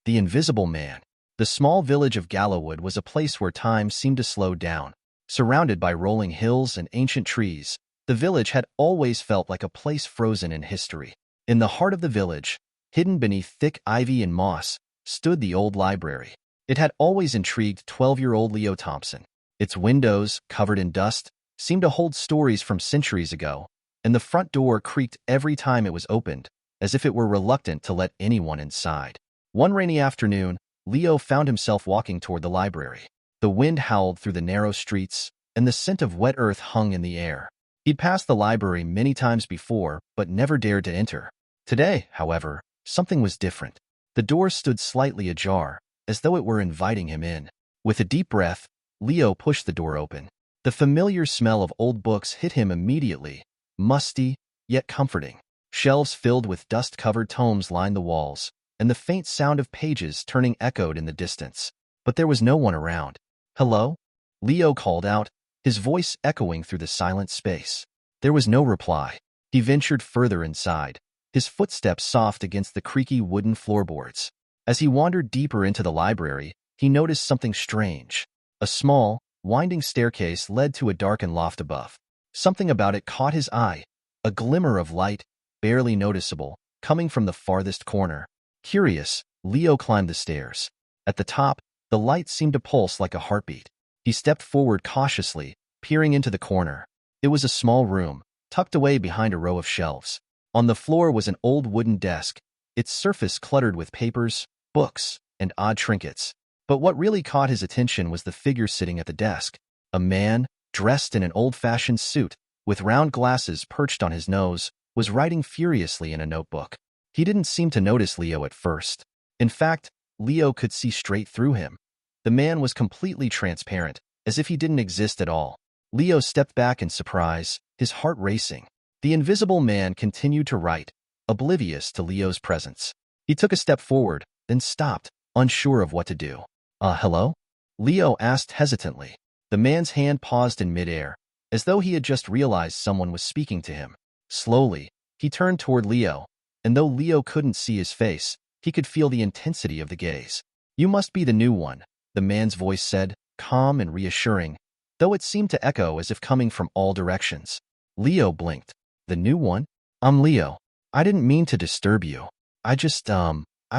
The Invisible Man. The small village of Gallowwood was a place where time seemed to slow down. Surrounded by rolling hills and ancient trees, the village had always felt like a place frozen in history. In the heart of the village, hidden beneath thick ivy and moss, stood the old library. It had always intrigued 12-year-old Leo Thompson. Its windows, covered in dust, seemed to hold stories from centuries ago, and the front door creaked every time it was opened, as if it were reluctant to let anyone inside. One rainy afternoon, Leo found himself walking toward the library. The wind howled through the narrow streets, and the scent of wet earth hung in the air. He'd passed the library many times before, but never dared to enter. Today, however, something was different. The door stood slightly ajar, as though it were inviting him in. With a deep breath, Leo pushed the door open. The familiar smell of old books hit him immediately, musty, yet comforting. Shelves filled with dust-covered tomes lined the walls, and the faint sound of pages turning echoed in the distance. But there was no one around. "Hello?" Leo called out, his voice echoing through the silent space. There was no reply. He ventured further inside, his footsteps soft against the creaky wooden floorboards. As he wandered deeper into the library, he noticed something strange. A small, winding staircase led to a darkened loft above. Something about it caught his eye, a glimmer of light, barely noticeable, coming from the farthest corner. Curious, Leo climbed the stairs. At the top, the light seemed to pulse like a heartbeat. He stepped forward cautiously, peering into the corner. It was a small room, tucked away behind a row of shelves. On the floor was an old wooden desk, its surface cluttered with papers, books, and odd trinkets. But what really caught his attention was the figure sitting at the desk. A man, dressed in an old-fashioned suit, with round glasses perched on his nose, was writing furiously in a notebook. He didn't seem to notice Leo at first. In fact, Leo could see straight through him. The man was completely transparent, as if he didn't exist at all. Leo stepped back in surprise, his heart racing. The Invisible Man continued to write, oblivious to Leo's presence. He took a step forward, then stopped, unsure of what to do. Hello?" Leo asked hesitantly. The man's hand paused in midair, as though he had just realized someone was speaking to him. Slowly, he turned toward Leo, and though Leo couldn't see his face, he could feel the intensity of the gaze. "You must be the new one," the man's voice said, calm and reassuring, though it seemed to echo as if coming from all directions. Leo blinked. "The new one? I'm Leo. I didn't mean to disturb you. I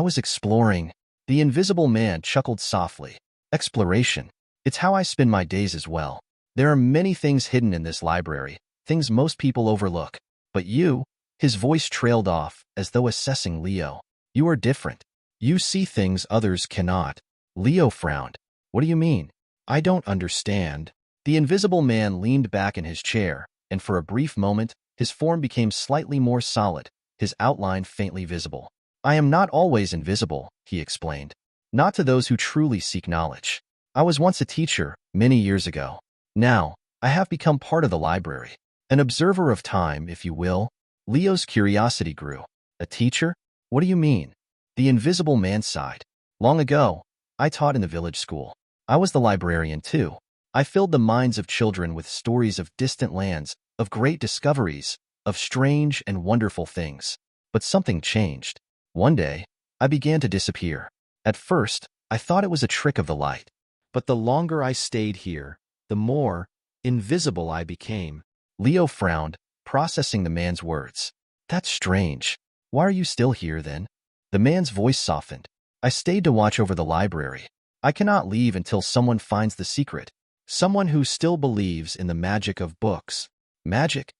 was exploring." The Invisible Man chuckled softly. "Exploration. It's how I spend my days as well. There are many things hidden in this library, things most people overlook. But you," his voice trailed off, as though assessing Leo. "You are different. You see things others cannot." Leo frowned. "What do you mean?" "I don't understand." The Invisible Man leaned back in his chair, and for a brief moment, his form became slightly more solid, his outline faintly visible. "I am not always invisible," he explained. "Not to those who truly seek knowledge. I was once a teacher, many years ago. Now, I have become part of the library. An observer of time, if you will." Leo's curiosity grew. "A teacher? What do you mean?" The Invisible Man sighed. "Long ago, I taught in the village school. I was the librarian too. I filled the minds of children with stories of distant lands, of great discoveries, of strange and wonderful things. But something changed. One day, I began to disappear. At first, I thought it was a trick of the light. But the longer I stayed here, the more invisible I became." Leo frowned, processing the man's words. "That's strange. Why are you still here, then?" The man's voice softened. "I stayed to watch over the library. I cannot leave until someone finds the secret. Someone who still believes in the magic of books." "Magic?"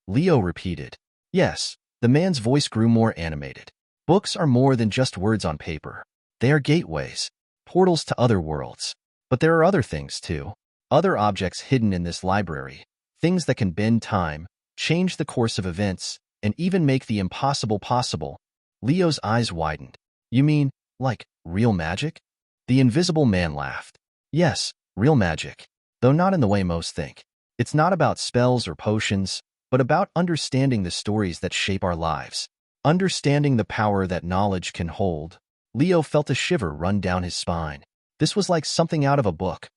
Leo repeated. "Yes." The man's voice grew more animated. "Books are more than just words on paper. They are gateways, portals to other worlds. But there are other things, too. Other objects hidden in this library. Things that can bend time, change the course of events, and even make the impossible possible." Leo's eyes widened. "You mean, like, real magic?" The Invisible Man laughed. "Yes, real magic. Though not in the way most think. It's not about spells or potions, but about understanding the stories that shape our lives. Understanding the power that knowledge can hold." Leo felt a shiver run down his spine. This was like something out of a book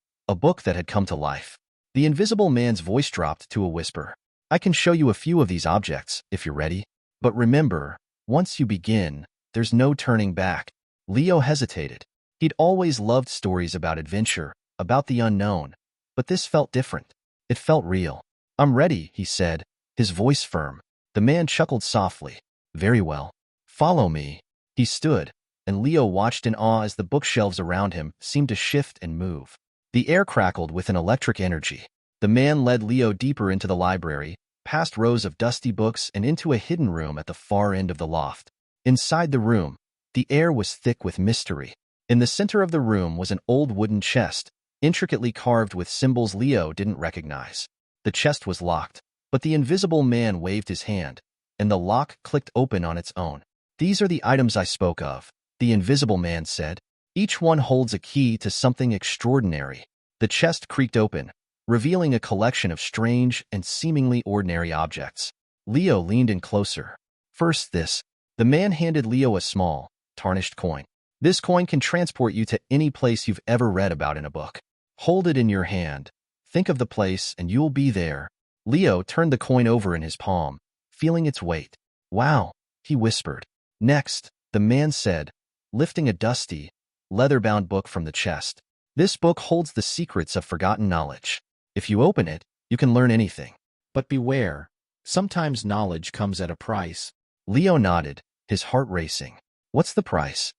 that had come to life. The Invisible Man's voice dropped to a whisper. "I can show you a few of these objects, if you're ready. But remember, once you begin, there's no turning back." Leo hesitated. He'd always loved stories about adventure, about the unknown, but this felt different. It felt real. "I'm ready," he said, his voice firm. The man chuckled softly. "Very well. Follow me." He stood, and Leo watched in awe as the bookshelves around him seemed to shift and move. The air crackled with an electric energy. The man led Leo deeper into the library, past rows of dusty books and into a hidden room at the far end of the loft. Inside the room, the air was thick with mystery. In the center of the room was an old wooden chest, intricately carved with symbols Leo didn't recognize. The chest was locked, but the invisible man waved his hand, and the lock clicked open on its own. "These are the items I spoke of," the invisible man said. "Each one holds a key to something extraordinary." The chest creaked open, revealing a collection of strange and seemingly ordinary objects. Leo leaned in closer. "First this." The man handed Leo a small, tarnished coin. "This coin can transport you to any place you've ever read about in a book. Hold it in your hand. Think of the place and you'll be there." Leo turned the coin over in his palm, feeling its weight. "Wow," he whispered. "Next," the man said, lifting a dusty, leather-bound book from the chest. "This book holds the secrets of forgotten knowledge. If you open it, you can learn anything. But beware, sometimes knowledge comes at a price." Leo nodded, his heart racing. "What's the price?"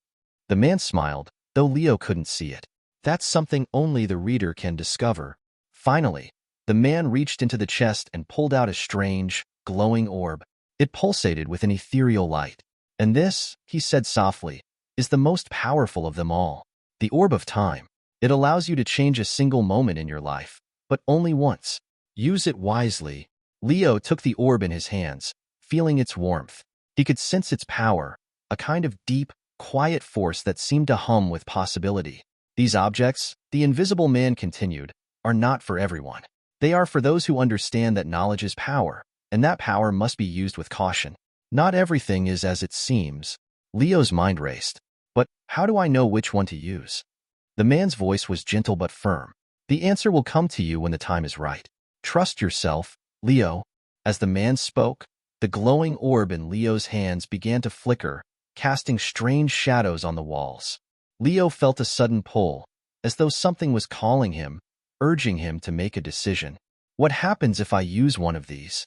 The man smiled, though Leo couldn't see it. "That's something only the reader can discover." Finally, the man reached into the chest and pulled out a strange, glowing orb. It pulsated with an ethereal light. "And this," he said softly, "is the most powerful of them all. The Orb of Time. It allows you to change a single moment in your life, but only once. Use it wisely." Leo took the orb in his hands, feeling its warmth. He could sense its power, a kind of deep, quiet force that seemed to hum with possibility. "These objects," the invisible man continued, "are not for everyone. They are for those who understand that knowledge is power, and that power must be used with caution. Not everything is as it seems." Leo's mind raced. "But how do I know which one to use?" The man's voice was gentle but firm. "The answer will come to you when the time is right. Trust yourself, Leo." As the man spoke, the glowing orb in Leo's hands began to flicker, casting strange shadows on the walls. Leo felt a sudden pull, as though something was calling him, urging him to make a decision. "What happens if I use one of these?"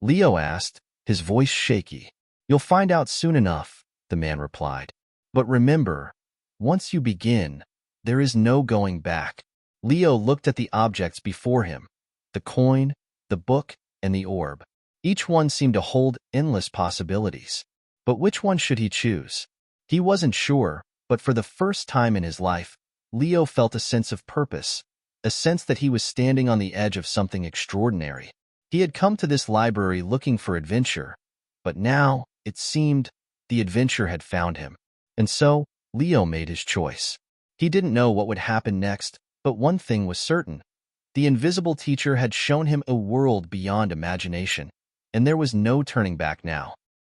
Leo asked, his voice shaky. "You'll find out soon enough," the man replied. "But remember, once you begin, there is no going back." Leo looked at the objects before him, the coin, the book, and the orb. Each one seemed to hold endless possibilities. But which one should he choose? He wasn't sure, but for the first time in his life, Leo felt a sense of purpose, a sense that he was standing on the edge of something extraordinary. He had come to this library looking for adventure, but now, it seemed, the adventure had found him. And so, Leo made his choice. He didn't know what would happen next, but one thing was certain. The invisible teacher had shown him a world beyond imagination, and there was no turning back now.